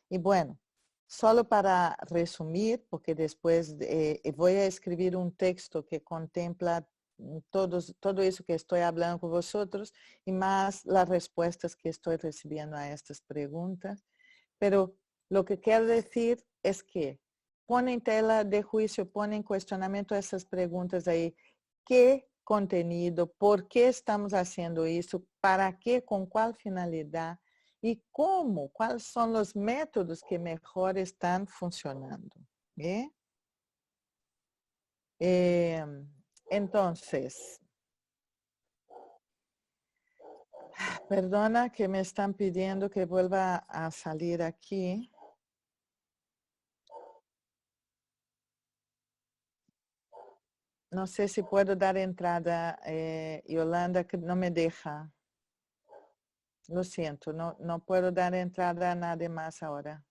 Y bueno, solo para resumir, porque después voy a escribir un texto que contempla todo eso que estoy hablando con vosotros y más las respuestas que estoy recibiendo a estas preguntas. Pero lo que quiero decir es que pone en tela de juicio, pone en cuestionamiento esas preguntas ahí. ¿Qué contenido? ¿Por qué estamos haciendo eso? ¿Para qué? ¿Con cuál finalidad? ¿Y cómo? ¿Cuáles son los métodos que mejor están funcionando? ¿Bien? Entonces, perdona que me están pidiendo que vuelva a salir aquí. No sé si puedo dar entrada, Yolanda, que no me deja. Lo siento, no puedo dar entrada a nadie más ahora.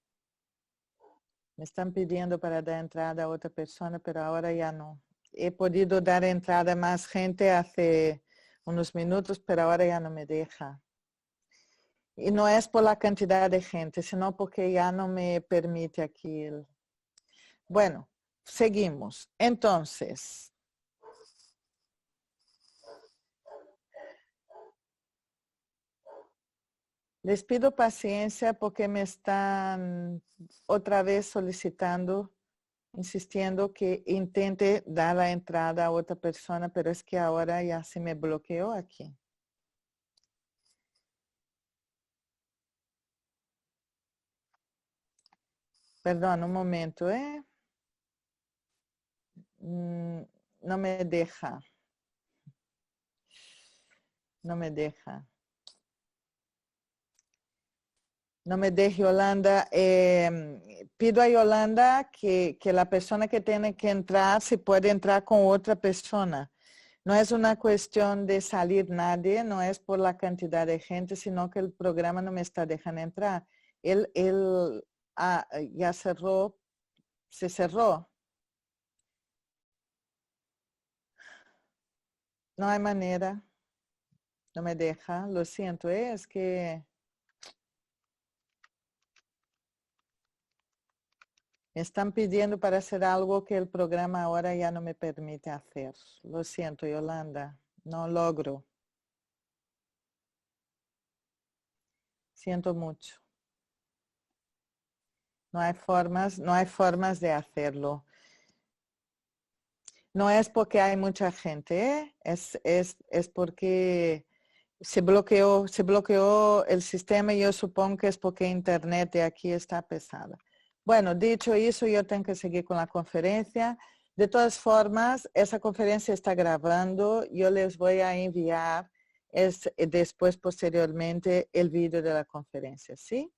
Me están pidiendo para dar entrada a otra persona, pero ahora ya no. He podido dar entrada a más gente hace unos minutos, pero ahora ya no me deja. Y no es por la cantidad de gente, sino porque ya no me permite aquí. Bueno, seguimos. Entonces, les pido paciencia porque me están otra vez solicitando, insistiendo que intente dar la entrada a otra persona, pero es que ahora ya se me bloqueó aquí. Perdón, un momento, ¿eh? No me deja. No me deja. No me deje Yolanda. Pido a Yolanda que la persona que tiene que entrar, si puede entrar con otra persona. No es una cuestión de salir nadie, no es por la cantidad de gente, sino que el programa no me está dejando entrar. Él ya cerró, se cerró. No hay manera. No me deja. Lo siento, es que me están pidiendo para hacer algo que el programa ahora ya no me permite hacer. Lo siento, Yolanda. No logro. Siento mucho. No hay formas de hacerlo. No es porque hay mucha gente, ¿eh? Es porque se bloqueó el sistema y yo supongo que es porque internet de aquí está pesada. Bueno, dicho eso, yo tengo que seguir con la conferencia. De todas formas, esa conferencia está grabando. Yo les voy a enviar después, posteriormente, el vídeo de la conferencia, ¿sí?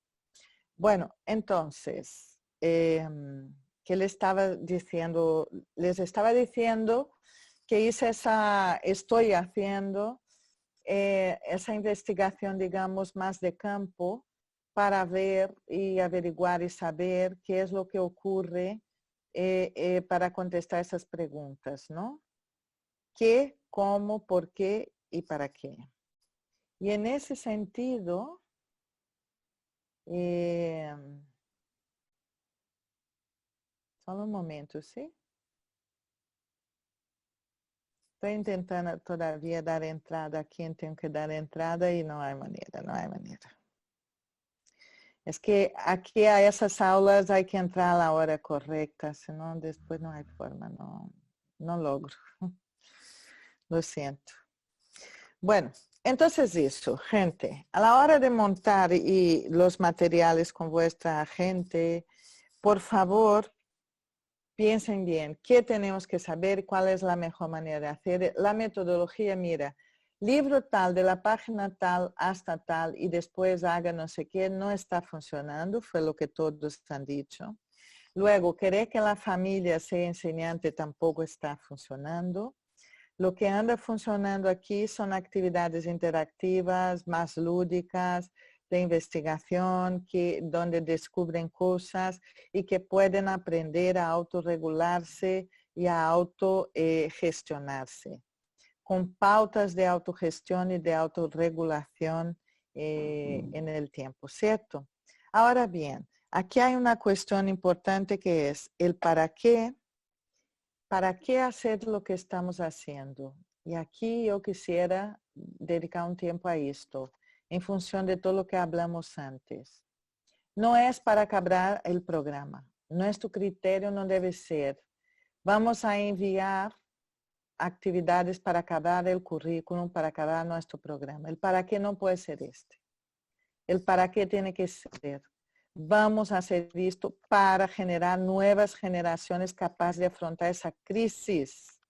Bueno, entonces, ¿qué les estaba diciendo? Les estaba diciendo que estoy haciendo esa investigación, digamos, más de campo para ver y averiguar y saber qué es lo que ocurre para contestar esas preguntas, ¿no? ¿Qué, cómo, por qué y para qué? Y en ese sentido, solo un momento, ¿sí? Estoy intentando todavía dar entrada a quien tengo que dar entrada y no hay manera, no hay manera. Es que aquí a esas aulas hay que entrar a la hora correcta, senão después no hay forma, no logro. Lo siento. Bueno, entonces eso, gente, a la hora de montar y los materiales con vuestra gente, por favor, piensen bien qué tenemos que saber, cuál es la mejor manera de hacer. La metodología, mira, libro tal, de la página tal hasta tal y después haga no sé qué, no está funcionando, fue lo que todos han dicho. Luego, querer que la familia sea enseñante tampoco está funcionando. Lo que anda funcionando aquí son actividades interactivas, más lúdicas, de investigación, donde descubren cosas y que pueden aprender a autorregularse y a autogestionarse, con pautas de autogestión y de autorregulación en el tiempo, ¿cierto? Ahora bien, aquí hay una cuestión importante que es el para qué. ¿Para qué hacer lo que estamos haciendo? Y aquí yo quisiera dedicar un tiempo a esto, en función de todo lo que hablamos antes. No es para acabar el programa. Nuestro criterio no debe ser, vamos a enviar actividades para acabar el currículum, para acabar nuestro programa. El para qué no puede ser este. El para qué tiene que ser, vamos a hacer esto para generar nuevas generaciones capaces de afrontar esa crisis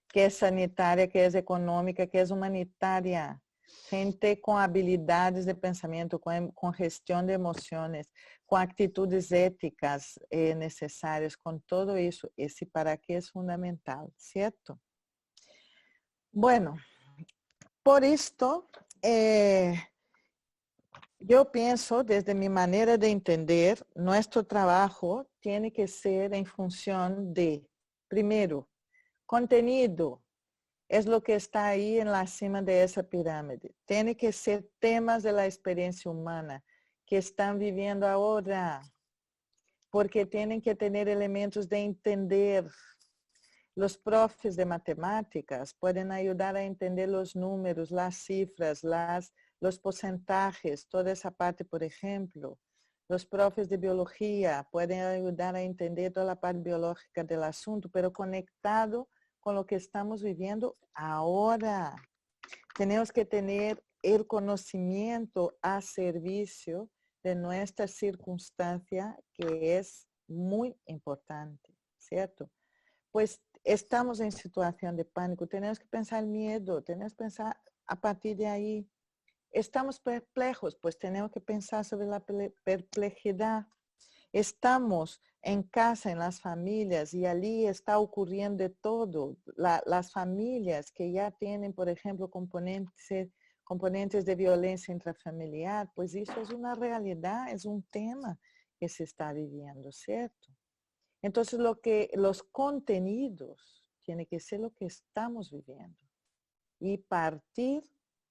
que es sanitaria, que es económica, que es humanitaria. Gente con habilidades de pensamiento, con gestión de emociones, con actitudes éticas necesarias, con todo eso. Ese para qué es fundamental, ¿cierto? Bueno, por esto, yo pienso, desde mi manera de entender, nuestro trabajo tiene que ser en función de, primero, contenido. Es lo que está ahí en la cima de esa pirámide. Tiene que ser temas de la experiencia humana que están viviendo ahora, porque tienen que tener elementos de entender. Los profes de matemáticas pueden ayudar a entender los números, las cifras, los porcentajes, toda esa parte, por ejemplo. Los profes de biología pueden ayudar a entender toda la parte biológica del asunto, pero conectado con lo que estamos viviendo ahora. Tenemos que tener el conocimiento a servicio de nuestra circunstancia, que es muy importante, ¿cierto? Pues estamos en situación de pánico, tenemos que pensar el miedo, tenemos que pensar a partir de ahí. estamos perplejos, pues tenemos que pensar sobre la perplejidad. Estamos en casa, en las familias, y allí está ocurriendo de todo. Las familias que ya tienen, por ejemplo, componentes de violencia intrafamiliar, pues eso es una realidad, es un tema que se está viviendo, ¿cierto? Entonces, los contenidos tienen que ser lo que estamos viviendo y partir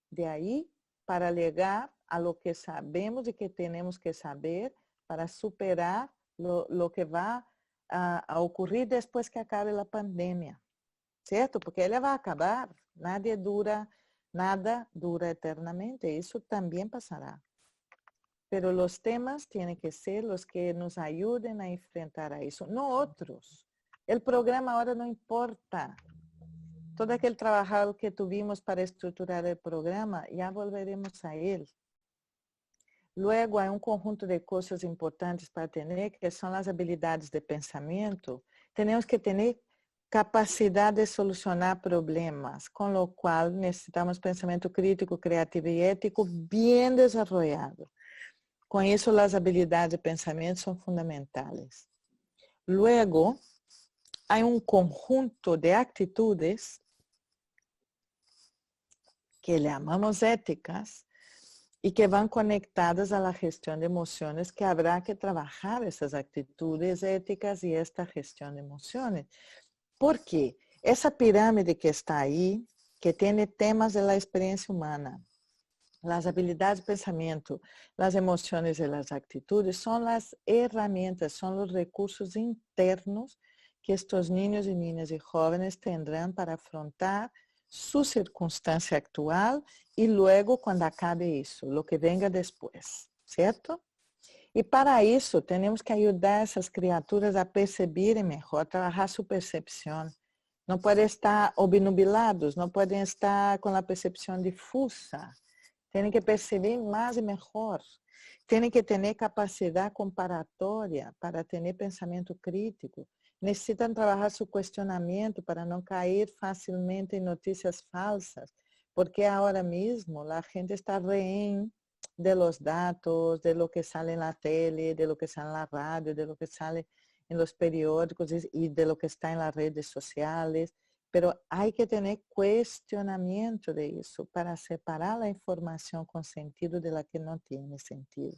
de ahí para llegar a lo que sabemos y que tenemos que saber para superar lo que va a ocurrir después que acabe la pandemia, ¿cierto? Porque ella va a acabar, nada dura eternamente, eso también pasará. Pero los temas tienen que ser los que nos ayuden a enfrentar a eso, no otros. El programa ahora no importa. Todo aquel trabajo que tuvimos para estructurar el programa, ya volveremos a él. Luego hay un conjunto de cosas importantes para tener, que son las habilidades de pensamiento. Tenemos que tener capacidad de solucionar problemas, con lo cual necesitamos pensamiento crítico, creativo y ético bien desarrollado. Con eso las habilidades de pensamiento son fundamentales. Luego hay un conjunto de actitudes que le llamamos éticas y que van conectadas a la gestión de emociones, que habrá que trabajar esas actitudes éticas y esta gestión de emociones. ¿Por qué? Esa pirámide que está ahí, que tiene temas de la experiencia humana, las habilidades de pensamiento, las emociones y las actitudes, son las herramientas, son los recursos internos que estos niños y niñas y jóvenes tendrán para afrontar su circunstancia actual y luego cuando acabe eso, lo que venga después, ¿cierto? Y para eso tenemos que ayudar a esas criaturas a percibir mejor, a trabajar su percepción. No pueden estar obnubilados, no pueden estar con la percepción difusa. Tienen que percibir más y mejor. Tienen que tener capacidad comparatoria para tener pensamiento crítico. Necesitan trabajar su cuestionamiento para no caer fácilmente en noticias falsas, porque ahora mismo la gente está rehén de los datos, de lo que sale en la tele, de lo que sale en la radio, de lo que sale en los periódicos y de lo que está en las redes sociales. Pero hay que tener cuestionamiento de eso para separar la información con sentido de la que no tiene sentido.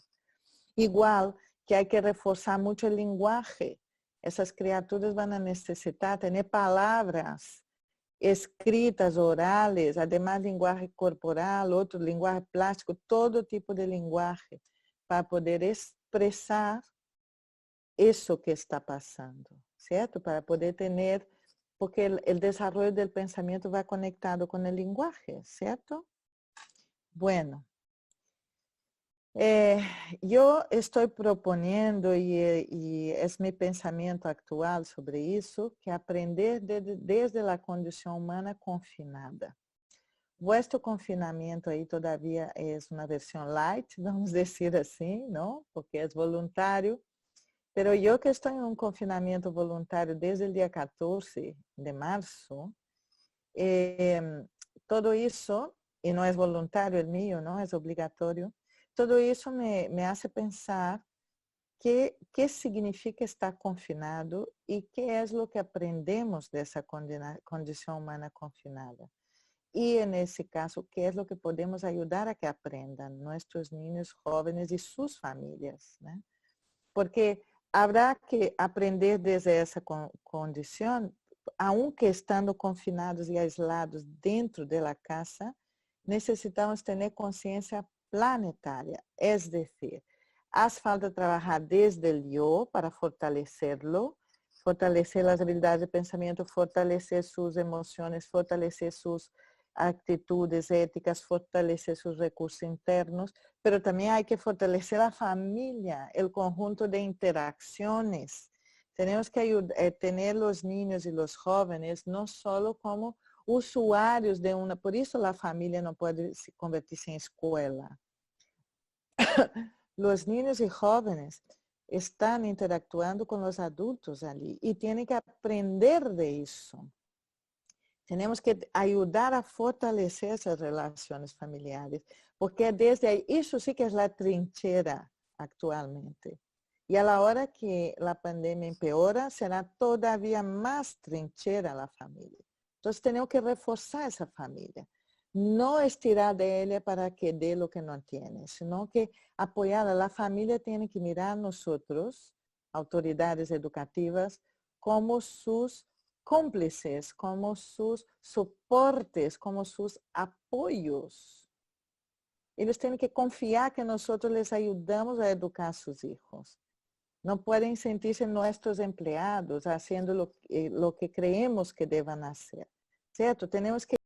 Igual que hay que reforzar mucho el lenguaje. Esas criaturas van a necesitar tener palabras escritas, orales, además lenguaje corporal, otro lenguaje plástico, todo tipo de lenguaje para poder expresar eso que está pasando, ¿cierto? Para poder tener, porque el desarrollo del pensamiento va conectado con el lenguaje, ¿cierto? Bueno. Yo estoy proponiendo, y es mi pensamiento actual sobre eso, que aprender desde la condición humana confinada. Vuestro confinamiento ahí todavía es una versión light, vamos a decir así, ¿no? Porque es voluntario. Pero yo que estoy en un confinamiento voluntario desde el día 14 de marzo, todo eso, y no es voluntario el mío, ¿no? Es obligatorio. Todo eso me hace pensar qué significa estar confinado y qué es lo que aprendemos de esa condición humana confinada. Y en ese caso, qué es lo que podemos ayudar a que aprendan nuestros niños, jóvenes y sus familias, ¿no? Porque habrá que aprender desde esa condición, aunque estando confinados y aislados dentro de la casa, necesitamos tener conciencia planetaria, es decir, hace falta trabajar desde el yo para fortalecerlo, fortalecer las habilidades de pensamiento, fortalecer sus emociones, fortalecer sus actitudes éticas, fortalecer sus recursos internos, pero también hay que fortalecer la familia, el conjunto de interacciones. Tenemos que tener los niños y los jóvenes no solo como usuarios de una, por eso la familia no puede convertirse en escuela. Los niños y jóvenes están interactuando con los adultos allí y tienen que aprender de eso. Tenemos que ayudar a fortalecer esas relaciones familiares, porque desde ahí, eso sí que es la trinchera actualmente. Y a la hora que la pandemia empeora, será todavía más trinchera la familia. Entonces tenemos que reforzar esa familia. No estirar de ella para que dé lo que no tiene, sino que apoyarla. La familia tiene que mirar a nosotros, autoridades educativas, como sus cómplices, como sus soportes, como sus apoyos. Ellos tienen que confiar que nosotros les ayudamos a educar a sus hijos. No pueden sentirse nuestros empleados haciendo lo que creemos que deban hacer. ¿Cierto? Tenemos que